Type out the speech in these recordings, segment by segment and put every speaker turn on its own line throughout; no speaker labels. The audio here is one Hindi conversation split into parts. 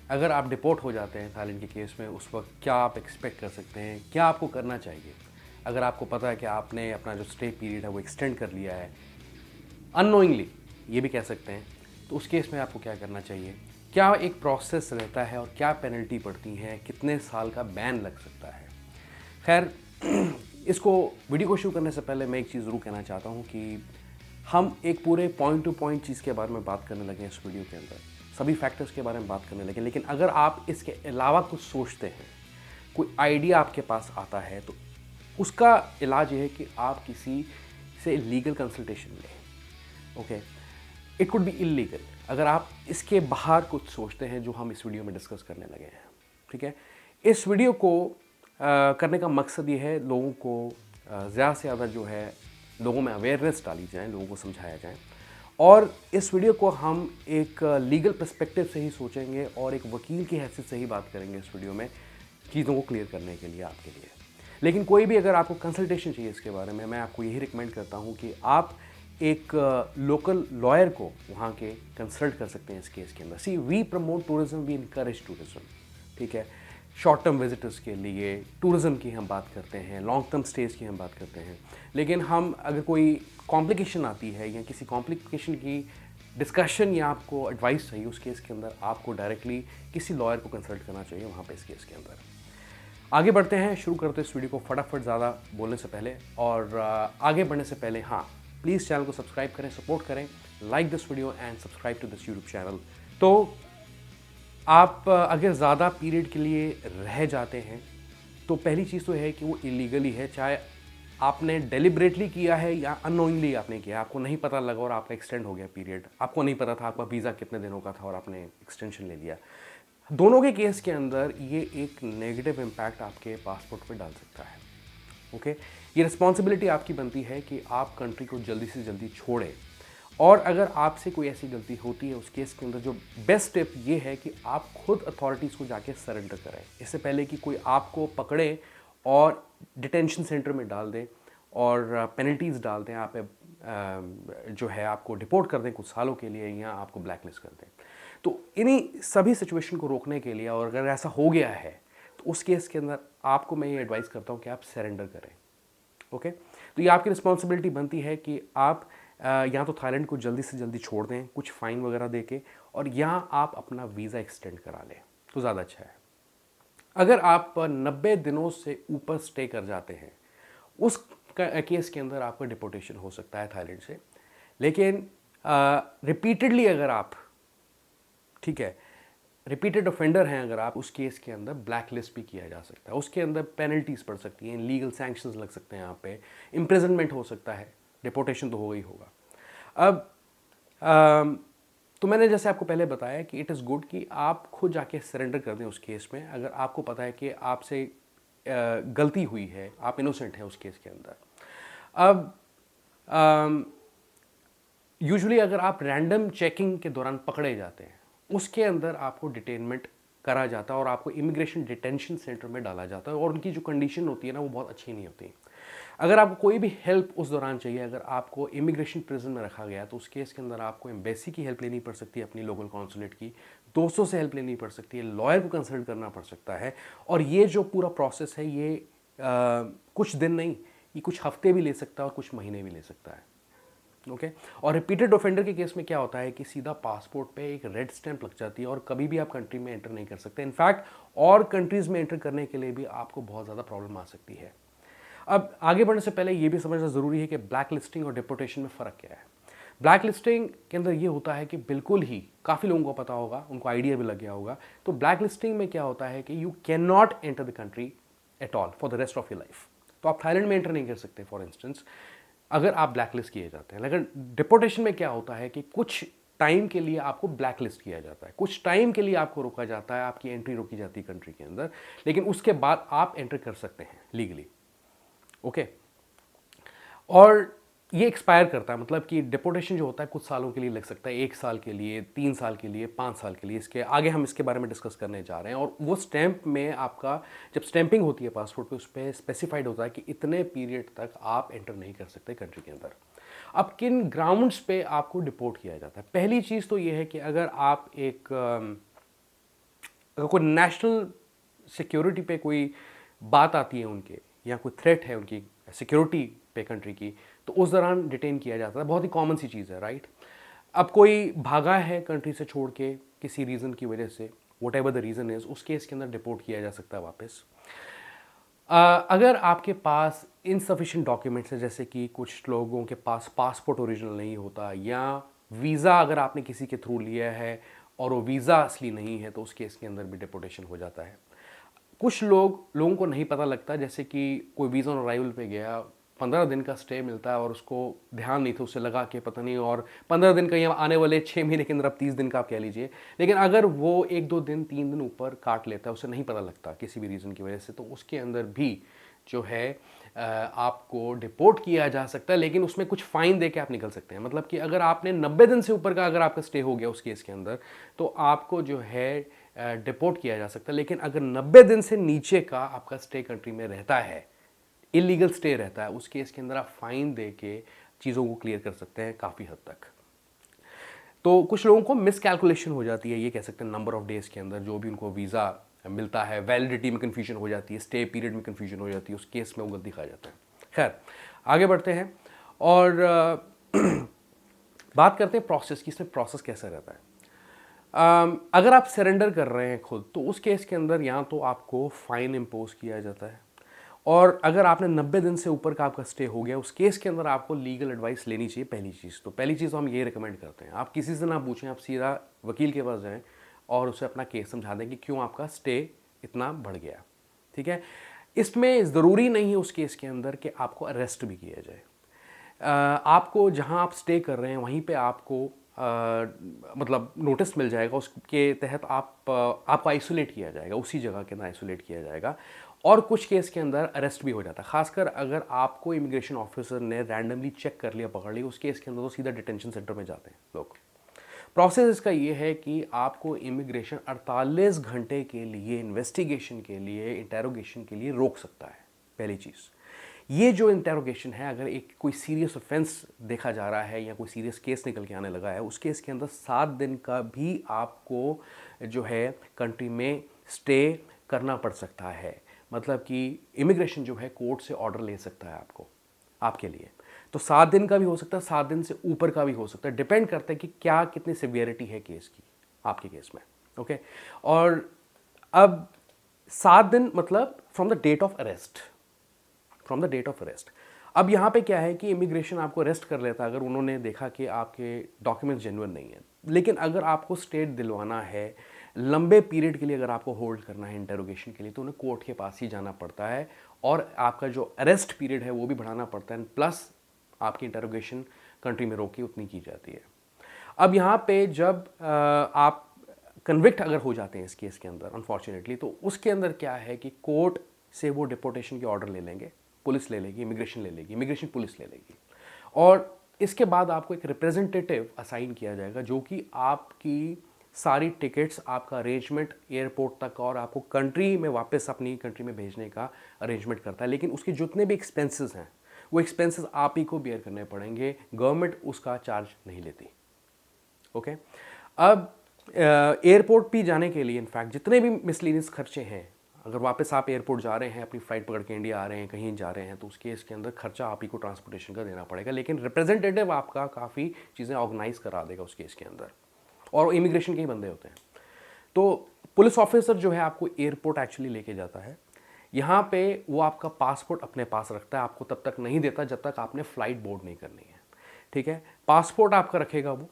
अगर आप डिपोर्ट हो जाते हैं थाईलैंड के केस में, उस वक्त क्या आप एक्सपेक्ट कर सकते हैं, क्या आपको करना चाहिए? अगर आपको पता है कि आपने अपना जो स्टे पीरियड है वो एक्सटेंड कर लिया है अननोइंगली, ये भी कह सकते हैं, तो उस केस में आपको क्या करना चाहिए? क्या एक प्रोसेस रहता है और क्या पेनल्टी पड़ती है? कितने साल का बैन लग सकता है? खैर, इसको वीडियो को शुरू करने से पहले मैं एक चीज़ ज़रूर कहना चाहता हूँ कि हम एक पूरे पॉइंट टू पॉइंट चीज़ के बारे में बात करने लगे हैं इस वीडियो के अंदर, सभी फैक्टर्स के बारे में बात करने लगे, लेकिन अगर आप इसके अलावा कुछ सोचते हैं, कोई आइडिया आपके पास आता है, तो उसका इलाज ये है कि आप किसी से लीगल कंसल्टेशन लें। Okay, it could be illegal अगर आप इसके बाहर कुछ सोचते हैं जो हम इस वीडियो में डिस्कस करने लगे हैं। ठीक है, इस वीडियो को करने का मकसद ये है लोगों को ज़्यादा से ज़्यादा जो है लोगों में अवेयरनेस डाली जाए, लोगों को समझाया जाए, और इस वीडियो को हम एक लीगल पर्सपेक्टिव से ही सोचेंगे और एक वकील की हैसियत से ही बात करेंगे इस वीडियो में, चीज़ों को क्लियर करने के लिए आपके लिए। लेकिन कोई भी अगर आपको कंसल्टेशन चाहिए इसके बारे में, मैं आपको यही रिकमेंड करता हूँ कि आप एक लोकल लॉयर को वहाँ के कंसल्ट कर सकते हैं इस केस के अंदर। See, we promote tourism, we encourage tourism. ठीक है, शॉर्ट टर्म विजिटर्स के लिए टूरिज्म की हम बात करते हैं, लॉन्ग टर्म स्टेज की हम बात करते हैं, लेकिन हम अगर कोई कॉम्प्लिकेशन आती है या किसी कॉम्प्लिकेशन की डिस्कशन या आपको एडवाइस चाहिए उस केस के अंदर, आपको डायरेक्टली किसी लॉयर को कंसल्ट करना चाहिए वहाँ पे इस केस के अंदर। आगे बढ़ते हैं, शुरू करते हैं इस वीडियो को फटाफट, ज़्यादा बोलने से पहले और आगे बढ़ने से पहले, हाँ, प्लीज़ चैनल को सब्सक्राइब करें, सपोर्ट करें, like this video and subscribe to this YouTube channel. तो आप अगर ज़्यादा पीरियड के लिए रह जाते हैं तो पहली चीज़ तो है कि वो इलीगली है, चाहे आपने डेलिबरेटली किया है या अननोइंगली आपने किया, आपको नहीं पता लगा और आपका एक्सटेंड हो गया पीरियड, आपको नहीं पता था आपका वीज़ा कितने दिनों का था और आपने एक्सटेंशन ले लिया। दोनों के केस के अंदर ये एक नेगेटिव इम्पैक्ट आपके पासपोर्ट पे डाल सकता है। ओके, ये रिस्पॉन्सिबिलिटी आपकी बनती है कि आप कंट्री को जल्दी से जल्दी छोड़ें, और अगर आपसे कोई ऐसी गलती होती है उस केस के अंदर जो बेस्ट स्टेप ये है कि आप खुद अथॉरिटीज़ को जाके सरेंडर करें, इससे पहले कि कोई आपको पकड़े और डिटेंशन सेंटर में डाल दें और पेनल्टीज़ डाल दें, आप जो है आपको डिपोर्ट कर दें कुछ सालों के लिए या आपको ब्लैकलिस्ट कर दें। तो इन्हीं सभी सिचुएशन को रोकने के लिए, और अगर ऐसा हो गया है तो उस केस के अंदर आपको मैं ये एडवाइस करता हूँ कि आप सरेंडर करें। ओके, तो ये आपकी रिस्पॉन्सिबिलिटी बनती है कि आप या तो थाईलैंड को जल्दी से जल्दी छोड़ दें कुछ फ़ाइन वगैरह दे के, और यहाँ आप अपना वीज़ा एक्सटेंड करा लें तो ज़्यादा अच्छा है। अगर आप 90 दिनों से ऊपर स्टे कर जाते हैं, उस केस के अंदर आपका डिपोर्टेशन हो सकता है थाईलैंड से। लेकिन रिपीटेडली अगर आप, ठीक है, रिपीटेड ऑफेंडर हैं अगर आप, उस केस के अंदर ब्लैक लिस्ट भी किया जा सकता है, उसके अंदर पेनल्टीज पड़ सकती हैं, लीगल सैंक्शंस लग सकते हैं, यहाँ पे इम्प्रिजनमेंट हो सकता है, डिपोर्टेशन तो हो गई होगा। अब तो मैंने जैसे आपको पहले बताया कि इट इज़ गुड कि आप खुद जाके सरेंडर कर दें उस केस में, अगर आपको पता है कि आपसे गलती हुई है, आप इनोसेंट हैं उस केस के अंदर। अब यूजुअली अगर आप रैंडम चेकिंग के दौरान पकड़े जाते हैं, उसके अंदर आपको डिटेनमेंट करा जाता है और आपको इमिग्रेशन डिटेंशन सेंटर में डाला जाता है, और उनकी जो कंडीशन होती है ना वो बहुत अच्छी नहीं होती। अगर आपको कोई भी हेल्प उस दौरान चाहिए, अगर आपको इमिग्रेशन प्रिजन में रखा गया तो उस केस के अंदर आपको एम्बेसी की हेल्प लेनी पड़ सकती है, अपनी लोकल कॉन्सुलेट की, दोस्तों से हेल्प लेनी पड़ सकती है, लॉयर को कंसल्ट करना पड़ सकता है, और ये जो पूरा प्रोसेस है ये कुछ दिन नहीं, ये कुछ हफ्ते भी ले सकता है और कुछ महीने भी ले सकता है। ओके, और रिपीटेड ऑफेंडर के केस में क्या होता है कि सीधा पासपोर्ट पे एक रेड स्टैंप लग जाती है और कभी भी आप कंट्री में एंटर नहीं कर सकते। इनफैक्ट और कंट्रीज़ में एंटर करने के लिए भी आपको बहुत ज़्यादा प्रॉब्लम आ सकती है। अब आगे बढ़ने से पहले ये भी समझना ज़रूरी है कि ब्लैक लिस्टिंग और डिपोर्टेशन में फ़र्क क्या है। ब्लैक लिस्टिंग के अंदर ये होता है कि बिल्कुल ही काफ़ी लोगों को पता होगा, उनको आइडिया भी लग गया होगा। तो ब्लैक लिस्टिंग में क्या होता है कि you can not enter the country at all for the rest of your life. तो आप थाईलैंड में एंटर नहीं कर सकते फॉर इंस्टेंस, अगर आप ब्लैकलिस्ट किए जाते हैं। लेकिन डिपोर्टेशन में क्या होता है कि कुछ टाइम के लिए आपको ब्लैकलिस्ट किया जाता है, कुछ टाइम के लिए आपको रोका जाता है, आपकी एंट्री रोकी जाती है कंट्री के अंदर, लेकिन उसके बाद आप एंटर कर सकते हैं लीगली। ओके, और ये एक्सपायर करता है, मतलब कि डिपोर्टेशन जो होता है कुछ सालों के लिए लग सकता है, 1 साल के लिए, 3 साल के लिए, 5 साल के लिए। इसके आगे हम इसके बारे में डिस्कस करने जा रहे हैं। और वो स्टैंप में आपका जब स्टैंपिंग होती है पासपोर्ट पे, उस पर स्पेसिफाइड होता है कि इतने पीरियड तक आप एंटर नहीं कर सकते कंट्री के अंदर। अब किन ग्राउंड्स पे आपको डिपोर्ट किया जाता है? पहली चीज़ तो ये है कि अगर आप एक अगर कोई नेशनल सिक्योरिटी पे कोई बात आती है उनके, या कोई थ्रेट है उनकी सिक्योरिटी पे कंट्री की, तो उस दौरान डिटेन किया जाता है। बहुत ही कॉमन सी चीज़ है, राइट। अब कोई भागा है कंट्री से छोड़ के किसी रीज़न की वजह से, what ever the reason is, उस केस के अंदर डिपोर्ट किया जा सकता है वापस। अगर आपके पास इनसफिशिएंट डॉक्यूमेंट्स हैं, जैसे कि कुछ लोगों के पास पासपोर्ट ओरिजिनल नहीं होता, या वीज़ा अगर आपने किसी के थ्रू लिया है और वो वीज़ा असली नहीं है, तो उस केस के अंदर भी डिपोर्टेशन हो जाता है। कुछ लोगों को नहीं पता लगता, जैसे कि कोई वीज़ा ऑन अराइवल पे गया, 15 दिन का स्टे मिलता है और उसको ध्यान नहीं था, उससे लगा कि पता नहीं, और 15 दिन का, या आने वाले 6 महीने के अंदर अब 30 दिन का आप कह लीजिए, लेकिन अगर वो 1-2 दिन 3 दिन ऊपर काट लेता है, उसे नहीं पता लगता किसी भी रीज़न की वजह से, तो उसके अंदर भी जो है आपको डिपोर्ट किया जा सकता है, लेकिन उसमें कुछ फ़ाइन दे के आप निकल सकते हैं। मतलब कि अगर आपने 90 दिन से ऊपर का अगर आपका स्टे हो गया उस केस के अंदर, तो आपको जो है डिपोर्ट किया जा सकता है। लेकिन अगर 90 दिन से नीचे का आपका स्टे कंट्री में रहता है, इलीगल स्टे रहता है, उस केस के अंदर आप फाइन दे के चीज़ों को क्लियर कर सकते हैं काफ़ी हद तक। तो कुछ लोगों को मिसकैलकुलेशन हो जाती है, ये कह सकते हैं नंबर ऑफ डेज़ के अंदर जो भी उनको वीज़ा मिलता है, वैलिडिटी में कन्फ्यूजन हो जाती है, स्टे पीरियड में कन्फ्यूजन हो जाती है, उस केस में वो गलती खा जाता है। खैर, आगे बढ़ते हैं और बात करते हैं प्रोसेस की, इसमें प्रोसेस कैसा रहता है। अगर आप सरेंडर कर रहे हैं खुद, तो उस केस के अंदर या तो आपको फ़ाइन इम्पोज किया जाता है, और अगर आपने 90 दिन से ऊपर का आपका स्टे हो गया, उस केस के अंदर आपको लीगल एडवाइस लेनी चाहिए। पहली चीज़ तो हम ये रिकमेंड करते हैं, आप किसी से ना पूछें, आप सीधा वकील के पास जाएं और उसे अपना केस समझा दें कि क्यों आपका स्टे इतना बढ़ गया, ठीक है। इसमें ज़रूरी नहीं है उस केस के अंदर कि आपको अरेस्ट भी किया जाए। आपको जहां आप स्टे कर रहे हैं वहीं पे आपको मतलब नोटिस मिल जाएगा, उसके तहत आपको आइसोलेट किया जाएगा, उसी जगह के अंदर आइसोलेट किया जाएगा, और कुछ केस के अंदर अरेस्ट भी हो जाता है। खासकर अगर आपको इमिग्रेशन ऑफिसर ने रैंडमली चेक कर लिया, पकड़ लिया, उस केस के अंदर तो सीधा डिटेंशन सेंटर में जाते हैं लोग। प्रोसेस इसका ये है कि आपको इमिग्रेशन 48 घंटे के लिए इन्वेस्टिगेशन के लिए, इंटेरोगेशन के लिए रोक सकता है। पहली चीज़ ये जो इंटेरोगेशन है, अगर एक कोई सीरियस ऑफेंस देखा जा रहा है या कोई सीरियस केस निकल के आने लगा है, उस केस के अंदर 7 दिन का भी आपको जो है कंट्री में स्टे करना पड़ सकता है। मतलब कि इमिग्रेशन जो है कोर्ट से ऑर्डर ले सकता है आपके लिए। तो 7 दिन का भी हो सकता है, 7 दिन से ऊपर का भी हो सकता है, डिपेंड करता है कि क्या कितनी सिवियरिटी है केस की आपके केस में। ओके, और अब 7 दिन मतलब from the date of arrest, अब यहाँ पे क्या है कि इमिग्रेशन आपको अरेस्ट कर लेता है अगर उन्होंने देखा कि आपके डॉक्यूमेंट्स जेन्युइन नहीं है। लेकिन अगर आपको स्टेट दिलवाना है, लंबे पीरियड के लिए अगर आपको होल्ड करना है इंटेरोगेशन के लिए, तो उन्हें कोर्ट के पास ही जाना पड़ता है, और आपका जो अरेस्ट पीरियड है वो भी बढ़ाना पड़ता है, प्लस आपकी इंटेरोगेशन कंट्री में रोकी उतनी की जाती है। अब यहाँ पे जब आप कन्विक्ट अगर हो जाते हैं इस केस के अंदर अनफॉर्चुनेटली, तो उसके अंदर क्या है कि कोर्ट से वो डिपोर्टेशन के ऑर्डर ले लेंगे, पुलिस ले लेगी, इमिग्रेशन ले लेगी, इमिग्रेशन पुलिस ले लेगी, और इसके बाद आपको एक रिप्रेजेंटेटिव असाइन किया जाएगा जो कि आपकी सारी टिकट्स, आपका अरेंजमेंट एयरपोर्ट तक और आपको कंट्री में वापस अपनी कंट्री में भेजने का अरेंजमेंट करता है। लेकिन उसके जितने भी एक्सपेंसेस हैं वो एक्सपेंसेस आप ही को बेयर करने पड़ेंगे, गवर्नमेंट उसका चार्ज नहीं लेती। ओके, अब एयरपोर्ट भी जाने के लिए इनफैक्ट जितने भी मिसलेनियस खर्चे हैं, अगर वापस आप एयरपोर्ट जा रहे हैं, अपनी फ़्लाइट पकड़ के इंडिया आ रहे हैं, कहीं जा रहे हैं, तो उसके इसके अंदर खर्चा आप ही को ट्रांसपोर्टेशन का देना पड़ेगा। लेकिन रिप्रेजेंटेटिव आपका काफ़ी चीज़ें ऑर्गेनाइज करा देगा उस केस के अंदर, और इमिग्रेशन के ही बंदे होते हैं। तो पुलिस ऑफिसर जो है आपको एयरपोर्ट एक्चुअली लेके जाता है, यहाँ पे वो आपका पासपोर्ट अपने पास रखता है, आपको तब तक नहीं देता जब तक आपने फ़्लाइट बोर्ड नहीं करनी है, ठीक है। पासपोर्ट आपका रखेगा, वो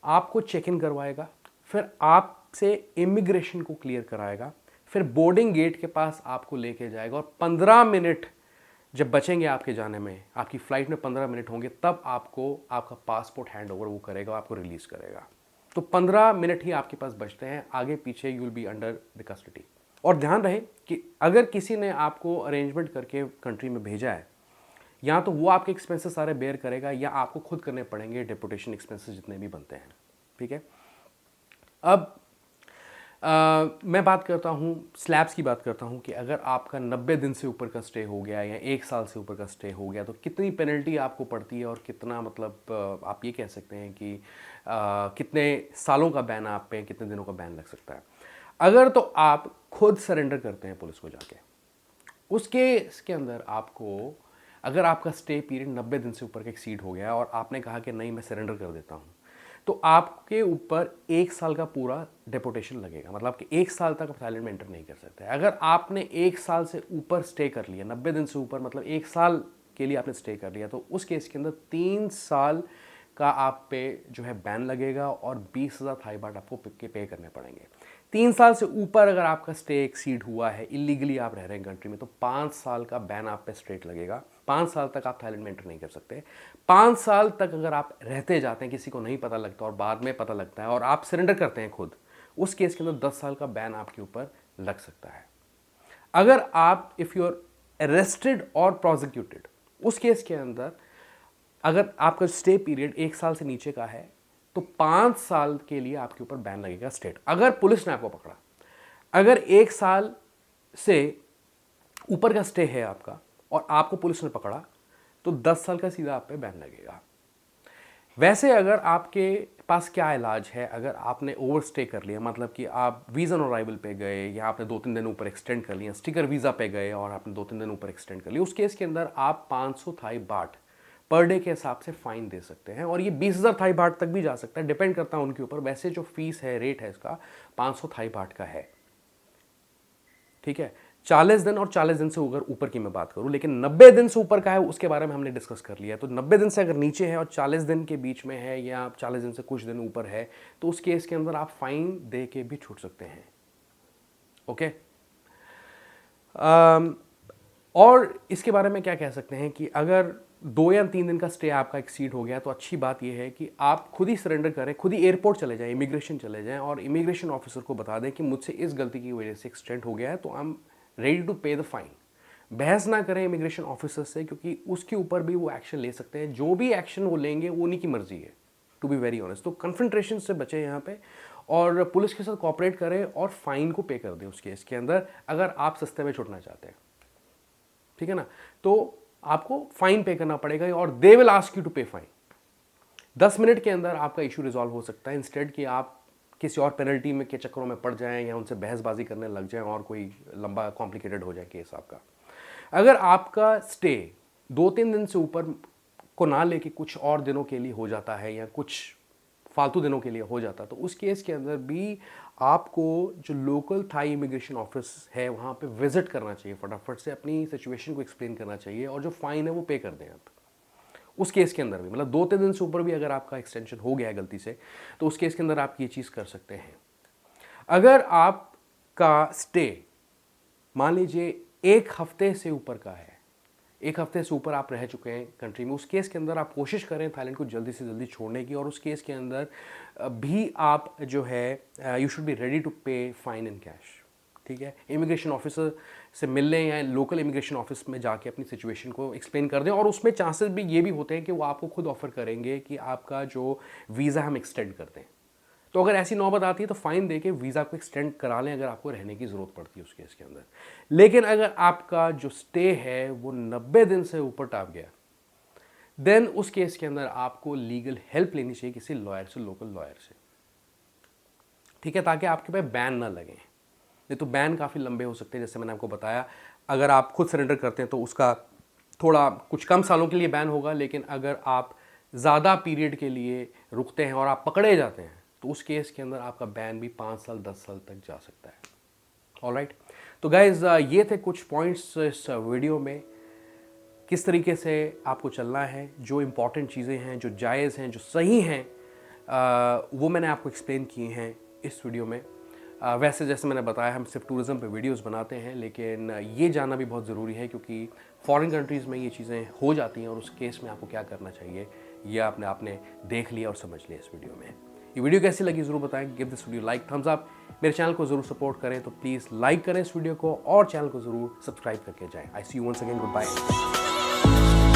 आपको चेक इन करवाएगा, फिर आपसे इमिग्रेशन को क्लियर कराएगा, फिर बोर्डिंग गेट के पास आपको लेके जाएगा, और 15 मिनट जब बचेंगे आपके जाने में, आपकी फ़्लाइट में 15 मिनट होंगे, तब आपको आपका पासपोर्ट हैंड ओवर वो करेगा, आपको रिलीज़ करेगा। तो 15 मिनट ही आपके पास बचते हैं, आगे पीछे you will be under the custody. और ध्यान रहे कि अगर किसी ने आपको अरेंजमेंट करके कंट्री में भेजा है, या तो वो आपके एक्सपेंसेस सारे बेयर करेगा, या आपको खुद करने पड़ेंगे डिपोर्टेशन एक्सपेंसेस जितने भी बनते हैं, ठीक है। अब मैं बात करता हूँ, स्लैब्स की बात करता हूँ कि अगर आपका 90 दिन से ऊपर का स्टे हो गया या 1 साल से ऊपर का स्टे हो गया, तो कितनी पेनल्टी आपको पड़ती है, और कितना मतलब आप ये कह सकते हैं कि कितने सालों का बैन आप पे, कितने दिनों का बैन लग सकता है। अगर तो आप खुद सरेंडर करते हैं पुलिस को जाके, उसके इसके अंदर आपको, अगर आपका स्टे पीरियड 90 दिन से ऊपर का एक्सीड हो गया और आपने कहा कि नहीं मैं सरेंडर कर देता हूँ, तो आपके ऊपर 1 साल का पूरा डेपोटेशन लगेगा। मतलब कि 1 साल तक आप थाईलैंड में एंटर नहीं कर सकते। अगर आपने 1 साल से ऊपर स्टे कर लिया, 90 दिन से ऊपर मतलब 1 साल के लिए आपने स्टे कर लिया, तो उस केस के अंदर 3 साल का आप पे जो है बैन लगेगा और 20,000 थाई बाट आपको पे करने पड़ेंगे। 3 साल से ऊपर अगर आपका स्टे एक्सीड हुआ है, इलीगली आप रह रहे हैं कंट्री में, तो 5 साल का बैन आप पे स्ट्रेट लगेगा। 5 साल तक आप थाईलैंड में एंटर नहीं कर सकते। 5 साल तक अगर आप रहते जाते हैं, किसी को नहीं पता लगता और बाद में पता लगता है और आप सरेंडर करते हैं खुद, उस केस के अंदर 10 साल का बैन आपके ऊपर लग सकता है। अगर आप इफ़ यू आर अरेस्टेड और प्रोसिक्यूटेड, उस केस के अंदर अगर आपका स्टे पीरियड 1 साल से नीचे का है तो 5 साल के लिए आपके ऊपर बैन लगेगा स्टेट, अगर पुलिस ने आपको पकड़ा। अगर 1 साल से ऊपर का स्टे है आपका और आपको पुलिस ने पकड़ा तो 10 साल का सीधा आप पे बैन लगेगा। वैसे अगर आपके पास क्या इलाज है, अगर आपने ओवर स्टे कर लिया, मतलब कि आप वीज़ा ऑन अराइवल पे गए या आपने 2-3 दिन ऊपर एक्सटेंड कर लिया, स्टिकर वीज़ा पे गए और आपने 2-3 दिन ऊपर एक्सटेंड कर लिया, उस केस के अंदर आप 500 थाई बाट पर डे के हिसाब से फाइन दे सकते हैं और ये 20,000 थाई बाट तक भी जा सकता है, डिपेंड करता है उनके ऊपर। वैसे जो फीस है, रेट है इसका 500 थाई बाट का है, ठीक है। 40 दिन और 40 दिन से ऊपर की मैं बात करूं, लेकिन 90 दिन से ऊपर का है उसके बारे में हमने डिस्कस कर लिया। तो 90 दिन से अगर नीचे है और 40 दिन के बीच में है या 40 दिन से कुछ दिन ऊपर है, तो उस केस के अंदर आप फाइन दे के भी छूट सकते हैं। ओके। और इसके बारे में क्या कह सकते हैं कि अगर 2 या 3 दिन का स्टे आपका एक्सीड हो गया तो अच्छी बात यह है कि आप खुद ही सरेंडर करें, खुद ही एयरपोर्ट चले जाएं, इमिग्रेशन चले जाएं और इमिग्रेशन ऑफिसर को बता दें कि मुझसे इस गलती की वजह से एक्सटेंड हो गया है, तो आई एम रेडी टू पे द फाइन। बहस ना करें इमिग्रेशन ऑफिसर से, क्योंकि उसके ऊपर भी वो एक्शन ले सकते हैं। जो भी एक्शन वो लेंगे वो उन्हीं की मर्जी है, टू बी वेरी ऑनेस्ट। तो कन्फ्रंट्रेशन से बचें यहाँ पे और पुलिस के साथ कोऑपरेट करें और फाइन को पे कर दें उस केस के अंदर, अगर आप सस्ते में छुटना चाहते हैं, ठीक है ना। तो आपको फाइन पे करना पड़ेगा और they will ask you to pay fine. 10 minute के अंदर आपका इशू रिजॉल्व हो सकता है, इंस्टेड कि आप किसी और पेनल्टी में के चक्करों में पड़ जाएं या उनसे बहसबाजी करने लग जाएं और कोई लंबा कॉम्प्लिकेटेड हो जाए केस आपका। अगर आपका स्टे 2-3 दिन से ऊपर को ना लेके कुछ और दिनों के लिए हो जाता है या कुछ फालतू दिनों के लिए हो जाता, तो उस केस के अंदर भी आपको जो लोकल थाई इमिग्रेशन ऑफिस है वहाँ पे विजिट करना चाहिए, फटाफट से अपनी सिचुएशन को एक्सप्लेन करना चाहिए और जो फाइन है वो पे कर दें आप उस केस के अंदर भी। मतलब 2-3 दिन से ऊपर भी अगर आपका एक्सटेंशन हो गया है गलती से, तो उस केस के अंदर आप ये चीज़ कर सकते हैं। अगर आपका स्टे मान लीजिए 1 हफ्ते से ऊपर का है, 1 हफ्ते से ऊपर आप रह चुके हैं कंट्री में, उस केस के अंदर आप कोशिश करें थाईलैंड को जल्दी से जल्दी छोड़ने की और उस केस के अंदर भी आप जो है you should be ready to pay fine in cash, ठीक है। इमिग्रेशन ऑफिसर से मिलने या लोकल इमिग्रेशन ऑफिस में जाके अपनी सिचुएशन को एक्सप्लेन कर दें और उसमें चांसेस भी ये भी होते हैं कि वो आपको खुद ऑफर करेंगे कि आपका जो वीज़ा हम एक्सटेंड कर दें। तो अगर ऐसी नौबत आती है तो फाइन देके वीज़ा को एक्सटेंड करा लें अगर आपको रहने की ज़रूरत पड़ती है उस केस के अंदर। लेकिन अगर आपका जो स्टे है वो 90 दिन से ऊपर टाप गया, देन उस केस के अंदर आपको लीगल हेल्प लेनी चाहिए किसी लॉयर से, लोकल लॉयर से, ठीक है, ताकि आपके पे बैन ना लगे। नहीं तो बैन काफ़ी लंबे हो सकते हैं, जैसे मैंने आपको बताया। अगर आप खुद सरेंडर करते हैं तो उसका थोड़ा कुछ कम सालों के लिए बैन होगा, लेकिन अगर आप ज़्यादा पीरियड के लिए रुकते हैं और आप पकड़े जाते हैं तो उस केस के अंदर आपका बैन भी 5 साल 10 साल तक जा सकता है। ऑलराइट, तो गाइज ये थे कुछ पॉइंट्स इस वीडियो में, किस तरीके से आपको चलना है, जो इम्पॉर्टेंट चीज़ें हैं, जो जायज़ हैं, जो सही हैं, वो मैंने आपको एक्सप्लेन किए हैं इस वीडियो में। वैसे जैसे मैंने बताया हम सिर्फ टूरिज़म पे वीडियोस बनाते हैं, लेकिन ये जानना भी बहुत ज़रूरी है क्योंकि फॉरेन कंट्रीज़ में ये चीज़ें हो जाती हैं और उस केस में आपको क्या करना चाहिए ये आपने देख लिया और समझ लिया इस वीडियो में। ये वीडियो कैसी लगी ज़रूर बताएं, give this video like, thumbs up. मेरे चैनल को ज़रूर सपोर्ट करें, तो प्लीज़ लाइक करें इस वीडियो को और चैनल को ज़रूर सब्सक्राइब करके जाएँ। I see you once again, good bye.